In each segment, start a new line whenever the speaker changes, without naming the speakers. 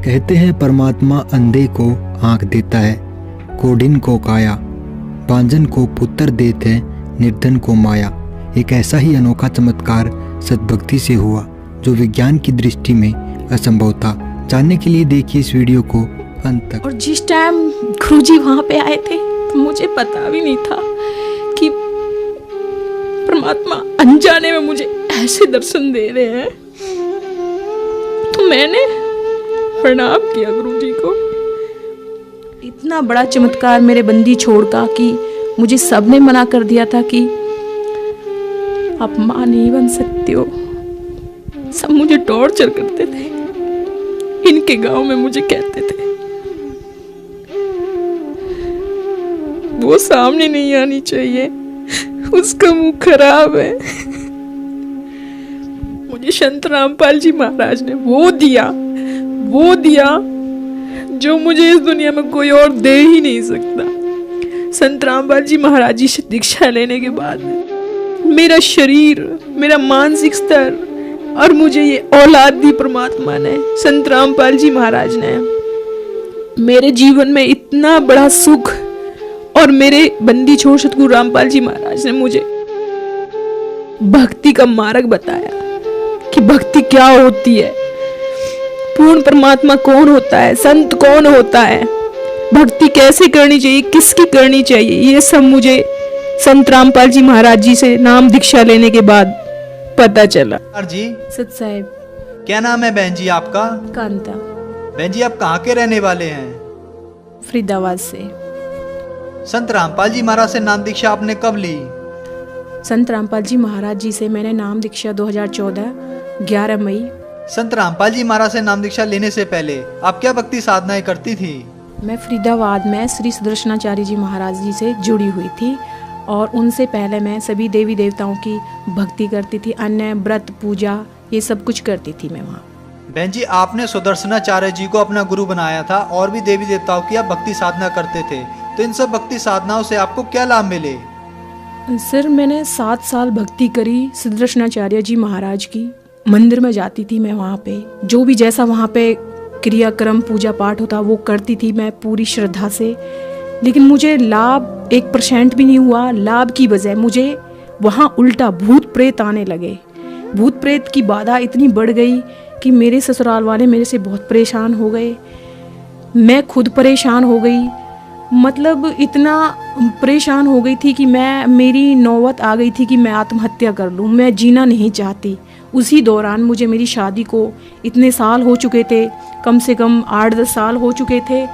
कहते हैं परमात्मा अंधे को आंख देता है, कोढ़िन को काया, बांझन को पुत्र देते हैं, निर्धन को माया। एक ऐसा ही अनोखा चमत्कार सद्भक्ति से हुआ जो विज्ञान की दृष्टि में असंभव था। जानने के लिए देखिए इस वीडियो को अंत तक।
और जिस टाइम गुरुजी वहाँ पे आए थे तो मुझे पता भी नहीं था कि परमात्मा अनजाने में मुझे ऐसे दर्शन दे रहे हैं। तो मैंने प्रणाम किया गुरुजी को। इतना बड़ा चमत्कार मेरे बंदी छोड़ का कि मुझे सबने मना कर दिया था कि आप माँ नहीं बन सकती हो। सब मुझे टॉर्चर करते थे, इनके गांव में मुझे कहते थे वो सामने नहीं आनी चाहिए, उसका मुंह खराब है। मुझे संत रामपाल जी महाराज ने वो दिया जो मुझे इस दुनिया में कोई और दे ही नहीं सकता। संत रामपाल जी महाराज जी से दीक्षा लेने के बाद मेरा शरीर, मेरा मानसिक स्तर और मुझे ये औलाद दी परमात्मा ने, संत रामपाल जी महाराज ने। मेरे जीवन में इतना बड़ा सुख और मेरे बंदी छोड़ सतगुरु रामपाल जी महाराज ने मुझे भक्ति का मार्ग बताया कि भक्ति क्या होती है, पूर्ण परमात्मा कौन होता है, संत कौन होता है, भक्ति कैसे करनी चाहिए, किसकी करनी चाहिए। ये सब मुझे संत रामपाल जी महाराज जी से नाम दीक्षा लेने के बाद पता चला।
जी
सत साहिब।
क्या नाम है बहन जी आपका?
कांता।
बहन जी आप कहाँ के रहने वाले हैं?
फरीदाबाद से।
संत रामपाल जी महाराज से नाम दीक्षा आपने कब ली?
संत रामपाल जी महाराज जी से मैंने नाम दीक्षा 2014 11 मई।
संत रामपाल जी महाराज से नाम दीक्षा लेने से पहले आप क्या भक्ति साधनाएं करती थी?
मैं फरीदाबाद में श्री सुदर्शनाचार्य जी महाराज जी से जुड़ी हुई थी और उनसे पहले मैं सभी देवी देवताओं की भक्ति करती थी, अन्य व्रत पूजा ये सब कुछ करती थी मैं वहाँ।
बहन जी आपने सुदर्शनाचार्य जी को अपना गुरु बनाया था और भी देवी देवताओं की आप भक्ति साधना करते थे, तो इन सब भक्ति साधनाओं से आपको क्या लाभ मिले?
सर मैंने 7 साल भक्ति करी सुदर्शनाचार्य जी महाराज की। मंदिर में जाती थी मैं, वहाँ पे जो भी जैसा वहाँ पे क्रियाक्रम पूजा पाठ होता वो करती थी मैं पूरी श्रद्धा से, लेकिन मुझे लाभ 1% भी नहीं हुआ। लाभ की बजाय मुझे वहाँ उल्टा भूत प्रेत आने लगे। भूत प्रेत की बाधा इतनी बढ़ गई कि मेरे ससुराल वाले मेरे से बहुत परेशान हो गए, मैं खुद परेशान हो गई। मतलब इतना परेशान हो गई थी कि मेरी नौबत आ गई थी कि मैं आत्महत्या कर लूँ, मैं जीना नहीं चाहती। उसी दौरान मुझे मेरी शादी को इतने साल हो चुके थे, कम से कम 8-10 साल हो चुके थे।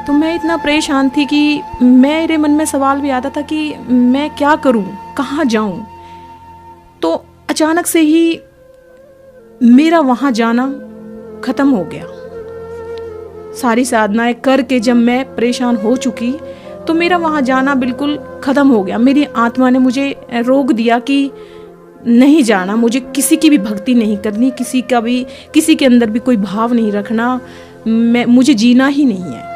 तो मैं इतना परेशान थी कि मेरे मन में सवाल भी आता था कि मैं क्या करूं, कहाँ जाऊं। तो अचानक से ही मेरा वहाँ जाना ख़त्म हो गया। सारी साधनाएं करके जब मैं परेशान हो चुकी तो मेरा वहाँ जाना बिल्कुल ख़त्म हो गया। मेरी आत्मा ने मुझे रोक दिया कि नहीं जाना, मुझे किसी की भी भक्ति नहीं करनी, किसी के अंदर भी कोई भाव नहीं रखना, मुझे जीना ही नहीं है।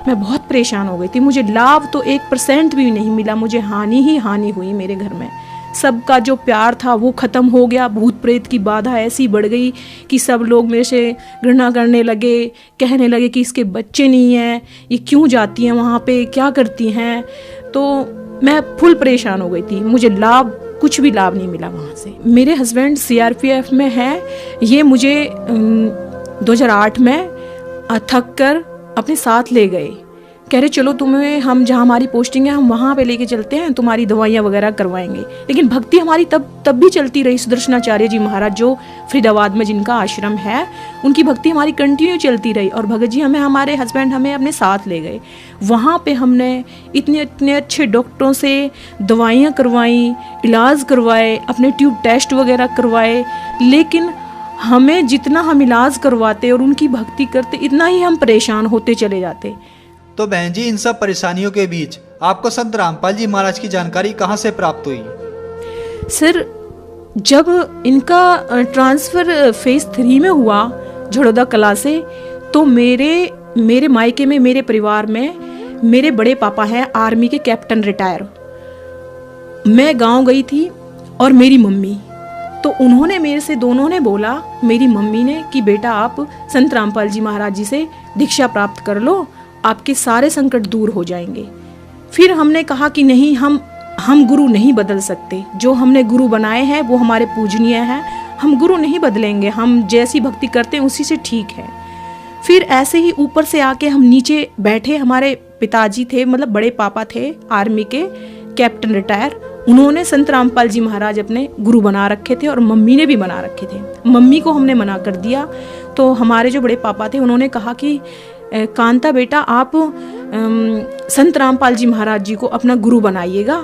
मैं बहुत परेशान हो गई थी। मुझे लाभ तो 1% भी नहीं मिला, मुझे हानि ही हानि हुई। मेरे घर में सबका जो प्यार था वो ख़त्म हो गया। भूत प्रेत की बाधा ऐसी बढ़ गई कि सब लोग मेरे से घृणा करने लगे, कहने लगे कि इसके बच्चे नहीं हैं, ये क्यों जाती हैं वहाँ पे, क्या करती हैं। तो मैं फुल परेशान हो गई थी। मुझे कुछ भी लाभ नहीं मिला वहाँ से। मेरे हस्बैंड CRPF में हैं। ये मुझे 2008 में थक कर अपने साथ ले गए, कह रहे चलो तुम्हें हम जहाँ हमारी पोस्टिंग है हम वहाँ पे लेके चलते हैं, तुम्हारी दवाइयाँ वगैरह करवाएंगे। लेकिन भक्ति हमारी तब भी चलती रही। सुदर्शनाचार्य जी महाराज जो फरीदाबाद में जिनका आश्रम है, उनकी भक्ति हमारी कंटिन्यू चलती रही। और भगत जी हमारे हस्बैंड हमें अपने साथ ले गए। वहाँ पे हमने इतने अच्छे डॉक्टरों से दवाइयाँ करवाई, इलाज करवाए, अपने ट्यूब टेस्ट वगैरह करवाए। लेकिन हमें जितना हम इलाज करवाते और उनकी भक्ति करते, इतना ही हम परेशान होते चले जाते।
तो बहन जी इन सब परेशानियों के बीच आपको संत रामपाल जी महाराज की जानकारी कहाँ से प्राप्त हुई?
सर जब इनका ट्रांसफ़र फेज़ 3 में हुआ झड़ोदा कला से, तो मेरे मायके में, मेरे परिवार में मेरे बड़े पापा हैं आर्मी के कैप्टन रिटायर। मैं गांव गई थी और मेरी मम्मी तो उन्होंने मेरे से, दोनों ने बोला, मेरी मम्मी ने, कि बेटा आप संत रामपाल जी महाराज जी से दीक्षा प्राप्त कर लो, आपके सारे संकट दूर हो जाएंगे। फिर हमने कहा कि नहीं, हम गुरु नहीं बदल सकते, जो हमने गुरु बनाए हैं वो हमारे पूजनीय हैं, हम गुरु नहीं बदलेंगे, हम जैसी भक्ति करते हैं उसी से ठीक है। फिर ऐसे ही ऊपर से आके हम नीचे बैठे, हमारे पिताजी थे, मतलब बड़े पापा थे आर्मी के कैप्टन रिटायर, उन्होंने संत रामपाल जी महाराज अपने गुरु बना रखे थे और मम्मी ने भी बना रखे थे। मम्मी को हमने मना कर दिया, तो हमारे जो बड़े पापा थे उन्होंने कहा कि कांता बेटा आप संत रामपाल जी महाराज जी को अपना गुरु बनाइएगा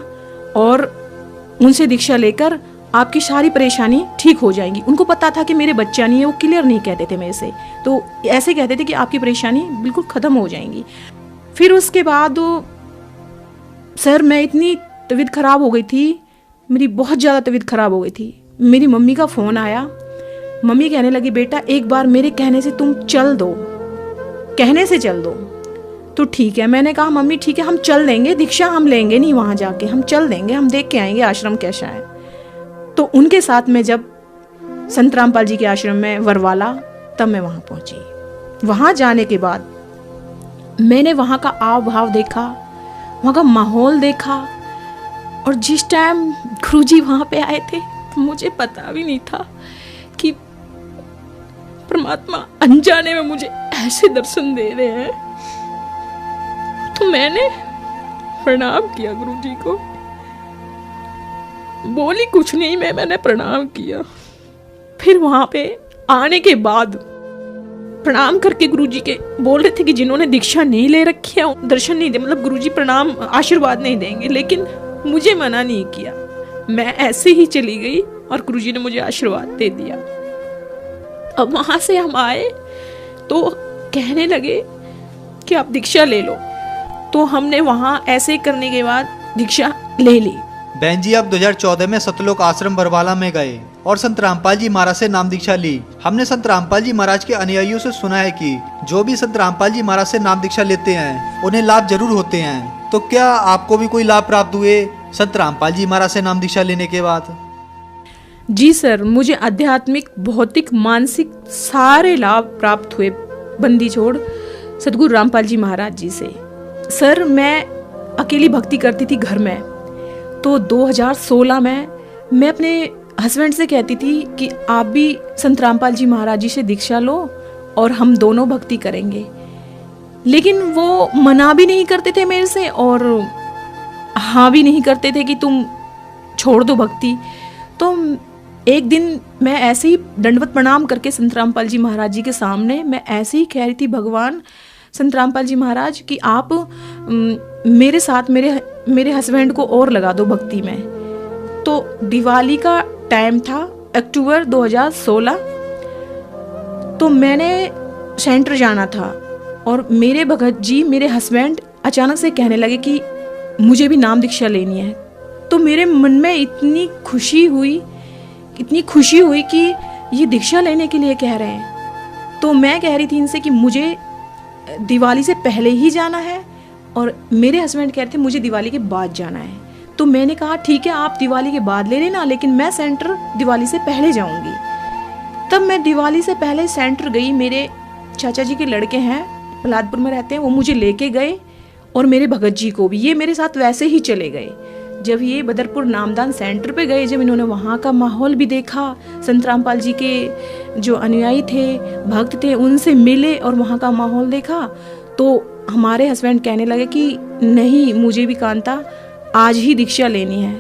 और उनसे दीक्षा लेकर आपकी सारी परेशानी ठीक हो जाएंगी। उनको पता था कि मेरे बच्चा नहीं है, वो क्लियर नहीं कहते थे मेरे से, तो ऐसे कहते थे कि आपकी परेशानी बिल्कुल ख़त्म हो जाएंगी। फिर उसके बाद सर मैं इतनी तबीयत ख़राब हो गई थी, मेरी बहुत ज़्यादा तबीयत ख़राब हो गई थी। मेरी मम्मी का फ़ोन आया, मम्मी कहने लगी बेटा एक बार मेरे कहने से तुम चल दो, कहने से चल दो। तो ठीक है, मैंने कहा मम्मी ठीक है, हम चल देंगे, दीक्षा हम लेंगे नहीं वहाँ जाके, हम चल देंगे, हम देख के आएंगे आश्रम कैसा है। तो उनके साथ में जब संत रामपाल जी के आश्रम में वरवाला, तब मैं वहाँ पहुँची। वहाँ जाने के बाद मैंने वहाँ का आव भाव देखा, वहाँ का माहौल देखा, और जिस टाइम गुरुजी वहाँ पे आए थे तो मुझे पता भी नहीं था कि परमात्मा अनजाने में मुझे ऐसे दर्शन दे रहे हैं। तो मैंने प्रणाम किया गुरुजी को, बोली कुछ नहीं, मैंने प्रणाम किया। फिर वहां पे आने के बाद प्रणाम करके गुरुजी के बोल रहे थे कि जिन्होंने दीक्षा नहीं ले रखी है दर्शन नहीं दे, मतलब गुरुजी प्रणाम आशीर्वाद नहीं देंगे, लेकिन मुझे मना नहीं किया, मैं ऐसे ही चली गई और गुरुजी ने मुझे आशीर्वाद दे दिया। अब वहां से हम आए तो कहने लगे कि आप दीक्षा ले लो, तो हमने वहां ऐसे करने के बाद दीक्षा ले ली।
बहन जी आप 2014 में सतलोक आश्रम बरवाला में गए और संत रामपाल जी महाराज से नाम दीक्षा ली। हमने संत रामपाल जी महाराज के अनुयायियों से सुना है कि जो भी संत रामपाल जी महाराज से नाम दीक्षा लेते हैं उन्हें लाभ जरूर होते हैं। तो क्या आपको भी कोई लाभ प्राप्त हुए संत रामपाल जी महाराज से नाम दीक्षा लेने के बाद?
जी सर, मुझे आध्यात्मिक, भौतिक, मानसिक सारे लाभ प्राप्त हुए बंदी छोड़ सदगुरु रामपाल जी महाराज जी से। सर मैं अकेली भक्ति करती थी घर में, तो 2016 में मैं अपने हस्बैंड से कहती थी कि आप भी संत रामपाल जी महाराज जी से दीक्षा लो और हम दोनों भक्ति करेंगे, लेकिन वो मना भी नहीं करते थे मेरे से और हाँ भी नहीं करते थे कि तुम छोड़ दो भक्ति। तो एक दिन मैं ऐसे ही दंडवत प्रणाम करके संत रामपाल जी महाराज जी के सामने मैं ऐसे ही कह रही थी, भगवान संत रामपाल जी महाराज कि आप मेरे साथ मेरे हस्बैंड को और लगा दो भक्ति में। तो दिवाली का टाइम था, अक्टूबर 2016, तो मैंने सेंटर जाना था और मेरे भगत जी, मेरे हस्बैंड अचानक से कहने लगे कि मुझे भी नाम दीक्षा लेनी है। तो मेरे मन में इतनी खुशी हुई कि ये दीक्षा लेने के लिए कह रहे हैं। तो मैं कह रही थी इनसे कि मुझे दिवाली से पहले ही जाना है और मेरे हस्बैंड कह रहे थे मुझे दिवाली के बाद जाना है। तो मैंने कहा ठीक है आप दिवाली के बाद ले लेना, लेकिन मैं सेंटर दिवाली से पहले जाऊंगी। तब मैं दिवाली से पहले सेंटर गई, मेरे चाचा जी के लड़के हैं प्रहलादपुर में रहते हैं, वो मुझे लेके गए और मेरे भगत जी को भी, ये मेरे साथ वैसे ही चले गए। जब ये बदरपुर नामदान सेंटर पे गए, जब इन्होंने वहाँ का माहौल भी देखा, संत रामपाल जी के जो अनुयायी थे, भक्त थे, उनसे मिले और वहाँ का माहौल देखा, तो हमारे हस्बैंड कहने लगे कि नहीं मुझे भी कांता आज ही दीक्षा लेनी है।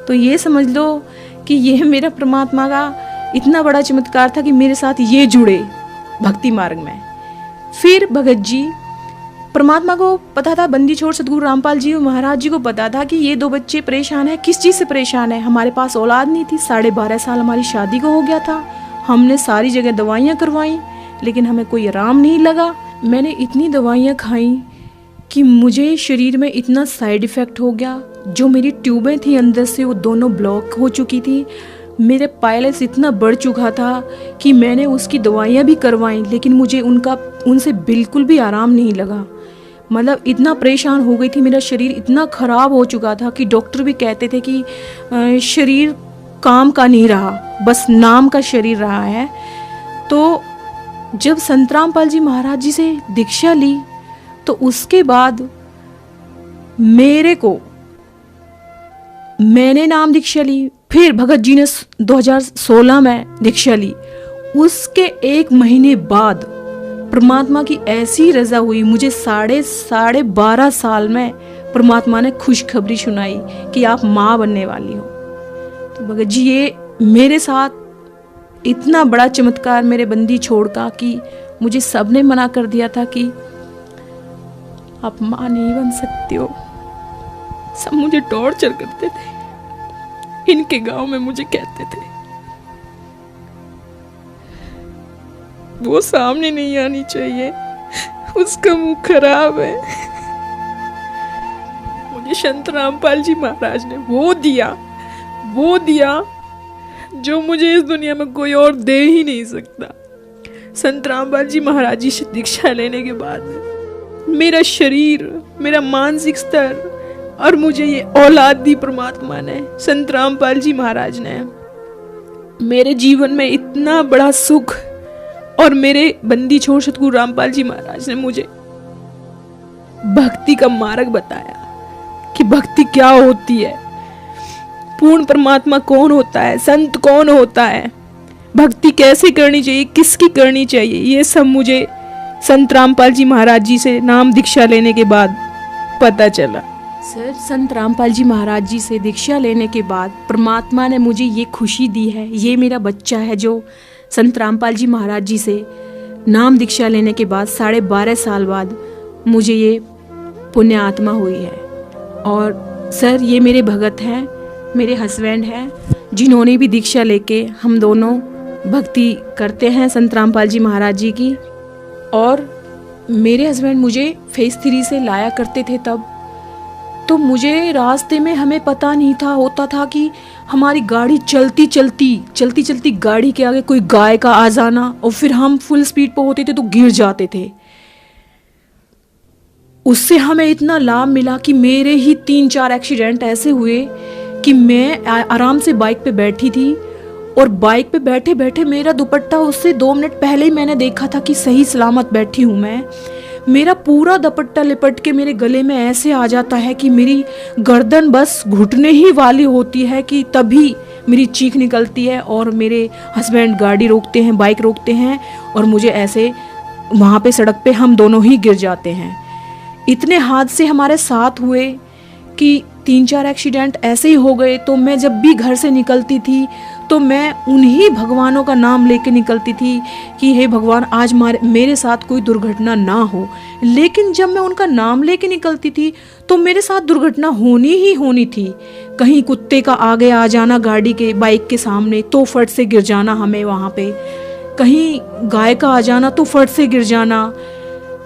तो ये समझ लो कि ये मेरा परमात्मा का इतना बड़ा चमत्कार था कि मेरे साथ ये जुड़े भक्ति मार्ग में। फिर भगत जी, परमात्मा को पता था, बंदी छोड़ सदगुरु रामपाल जी महाराज जी को पता था कि ये दो बच्चे परेशान है। किस चीज़ से परेशान है? हमारे पास औलाद नहीं थी, 12.5 साल हमारी शादी को हो गया था, हमने सारी जगह दवाइयाँ करवाई लेकिन हमें कोई आराम नहीं लगा। मैंने इतनी दवाइयाँ खाई कि मुझे शरीर में इतना साइड इफ़ेक्ट हो गया, जो मेरी ट्यूबें थी अंदर से वो दोनों ब्लॉक हो चुकी थी, मेरे पायल्स इतना बढ़ चुका था कि मैंने उसकी दवाइयाँ भी करवाई लेकिन मुझे उनसे बिल्कुल भी आराम नहीं लगा। मतलब इतना परेशान हो गई थी, मेरा शरीर इतना ख़राब हो चुका था कि डॉक्टर भी कहते थे कि शरीर काम का नहीं रहा, बस नाम का शरीर रहा है। तो जब संत रामपाल जी महाराज जी से दीक्षा ली तो उसके बाद मैंने नाम दीक्षा ली, फिर भगत जी ने 2016 में दीक्षा ली। उसके 1 महीने बाद परमात्मा की ऐसी रजा हुई, मुझे साढ़े 12 साल में परमात्मा ने खुशखबरी सुनाई कि आप माँ बनने वाली हो। तो भगत जी ये मेरे साथ इतना बड़ा चमत्कार मेरे बंदी छोड़ का कि मुझे सबने मना कर दिया था कि आप माँ नहीं बन सकते हो। सब मुझे टॉर्चर करते थे, इनके गांव में मुझे कहते थे वो सामने नहीं आनी चाहिए, उसका मुंह खराब है। मुझे संत रामपाल जी महाराज ने वो दिया जो मुझे इस दुनिया में कोई और दे ही नहीं सकता। संत रामपाल जी महाराज जी से दीक्षा लेने के बाद मेरा शरीर, मेरा मानसिक स्तर और मुझे ये औलाद दी परमात्मा ने, संत रामपाल जी महाराज ने, मेरे जीवन में इतना बड़ा सुख, और मेरे बंदी छोड़ सतगुरु रामपाल जी महाराज ने मुझे भक्ति का मार्ग बताया कि भक्ति क्या होती है, पूर्ण परमात्मा कौन होता है, संत कौन होता है, भक्ति कैसे करनी चाहिए, किसकी करनी चाहिए। ये सब मुझे संत रामपाल जी महाराज जी से नाम दीक्षा लेने के बाद पता चला। सर, संत रामपाल जी महाराज जी से दीक्षा लेने के बाद परमात्मा ने मुझे ये खुशी दी है, ये मेरा बच्चा है जो संत रामपाल जी महाराज जी से नाम दीक्षा लेने के बाद 12.5 साल बाद मुझे ये पुण्य आत्मा हुई है। और सर, ये मेरे भगत हैं, मेरे हस्बैंड हैं, जिन्होंने भी दीक्षा लेके हम दोनों भक्ति करते हैं संत रामपाल जी महाराज जी की। और मेरे हस्बैंड मुझे फेज 3 से लाया करते थे तब, तो मुझे रास्ते में हमें पता नहीं था, होता था कि हमारी गाड़ी चलती चलती गाड़ी के आगे कोई गाय का आ जाना, और फिर हम फुल स्पीड पर होते थे तो गिर जाते थे। उससे हमें इतना लाभ मिला कि मेरे ही 3-4 एक्सीडेंट ऐसे हुए कि मैं आराम से बाइक पे बैठी थी, और बाइक पे बैठे बैठे मेरा दुपट्टा उससे 2 मिनट पहले ही मैंने देखा था कि सही सलामत बैठी हूँ मैं, मेरा पूरा दुपट्टा लिपट के मेरे गले में ऐसे आ जाता है कि मेरी गर्दन बस घुटने ही वाली होती है कि तभी मेरी चीख निकलती है। और मेरे हस्बैंड गाड़ी रोकते हैं, बाइक रोकते हैं, और मुझे ऐसे वहाँ पे सड़क पे हम दोनों ही गिर जाते हैं। इतने हादसे हमारे साथ हुए कि 3-4 एक्सीडेंट ऐसे ही हो गए। तो मैं जब भी घर से निकलती थी तो मैं उन्हीं भगवानों का नाम लेके निकलती थी कि हे भगवान, आज मेरे साथ कोई दुर्घटना ना हो। लेकिन जब मैं उनका नाम लेके निकलती थी तो मेरे साथ दुर्घटना होनी ही होनी थी। कहीं कुत्ते का आगे आ जाना गाड़ी के, बाइक के सामने, तो फट से गिर जाना हमें वहाँ पे, कहीं गाय का आ जाना तो फट से गिर जाना।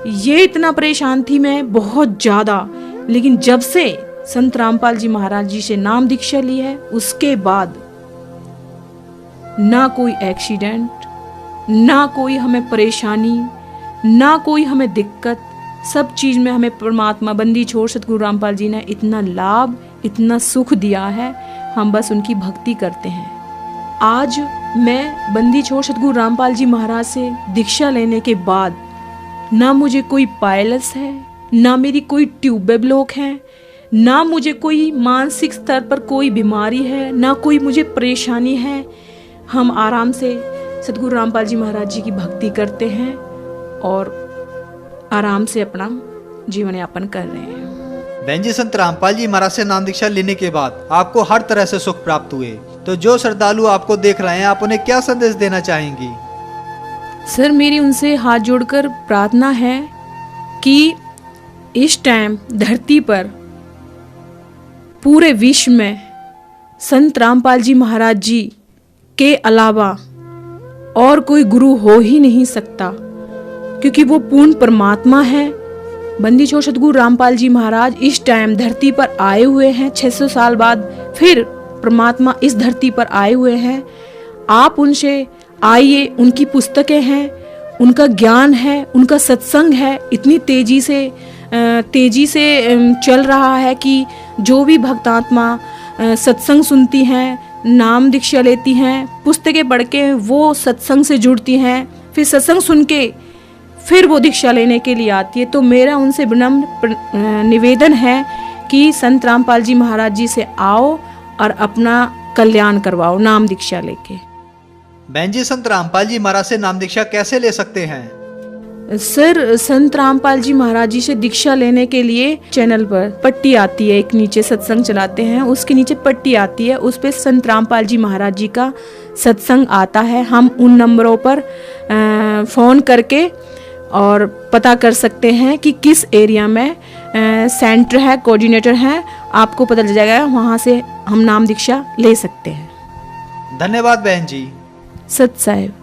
ये इतना परेशान थी मैं बहुत ज़्यादा। लेकिन जब से संत रामपाल जी महाराज जी से नाम दीक्षा ली है, उसके बाद ना कोई एक्सीडेंट, ना कोई हमें परेशानी, ना कोई हमें दिक्कत, सब चीज़ में हमें परमात्मा बंदी छोड़ सतगुरु रामपाल जी ने इतना लाभ, इतना सुख दिया है। हम बस उनकी भक्ति करते हैं। आज मैं बंदी छोड़ सतगुरु रामपाल जी महाराज से दीक्षा लेने के बाद ना मुझे कोई पायलस है, ना मेरी कोई ट्यूब ब्लॉक है, ना मुझे कोई मानसिक स्तर पर कोई बीमारी है, ना कोई मुझे परेशानी है। हम आराम से सतगुरु रामपाल जी महाराज जी की भक्ति करते हैं और आराम से अपना जीवन यापन कर रहे हैं।
बहन जी, संत रामपाल जी महाराज से नाम दीक्षा लेने के बाद आपको हर तरह से सुख प्राप्त हुए, तो जो श्रद्धालु आपको देख रहे हैं, आप उन्हें क्या संदेश देना चाहेंगी?
सर, मेरी उनसे हाथ जोड़कर प्रार्थना है कि इस टाइम धरती पर पूरे विश्व में संत रामपाल जी महाराज जी के अलावा और कोई गुरु हो ही नहीं सकता, क्योंकि वो पूर्ण परमात्मा है। बंदी छोड़ सतगुरु रामपाल जी महाराज इस टाइम धरती पर आए हुए हैं, 600 साल बाद फिर परमात्मा इस धरती पर आए हुए हैं। आप उनसे आइए, उनकी पुस्तकें हैं, उनका ज्ञान है, उनका सत्संग है, इतनी तेजी से चल रहा है कि जो भी भक्तात्मा सत्संग सुनती हैं, नाम दीक्षा लेती हैं, पुस्तकें पढ़ के वो सत्संग से जुड़ती हैं, फिर सत्संग सुन के फिर वो दीक्षा लेने के लिए आती है। तो मेरा उनसे विनम्र निवेदन है कि संत रामपाल जी महाराज जी से आओ और अपना कल्याण करवाओ नाम दीक्षा लेके।
बहन जी, संत रामपाल जी महाराज से नाम दीक्षा कैसे ले सकते हैं?
सर, संत रामपाल जी महाराज जी से दीक्षा लेने के लिए चैनल पर पट्टी आती है, एक नीचे सत्संग चलाते हैं, उसके नीचे पट्टी आती है, उस पे संत रामपाल जी महाराज जी का सत्संग आता है। हम उन नंबरों पर फ़ोन करके और पता कर सकते हैं कि किस एरिया में सेंटर है, कोऑर्डिनेटर है, आपको पता चल जाएगा, वहाँ से हम नाम दीक्षा ले सकते हैं।
धन्यवाद बहन जी।
सत साहिब।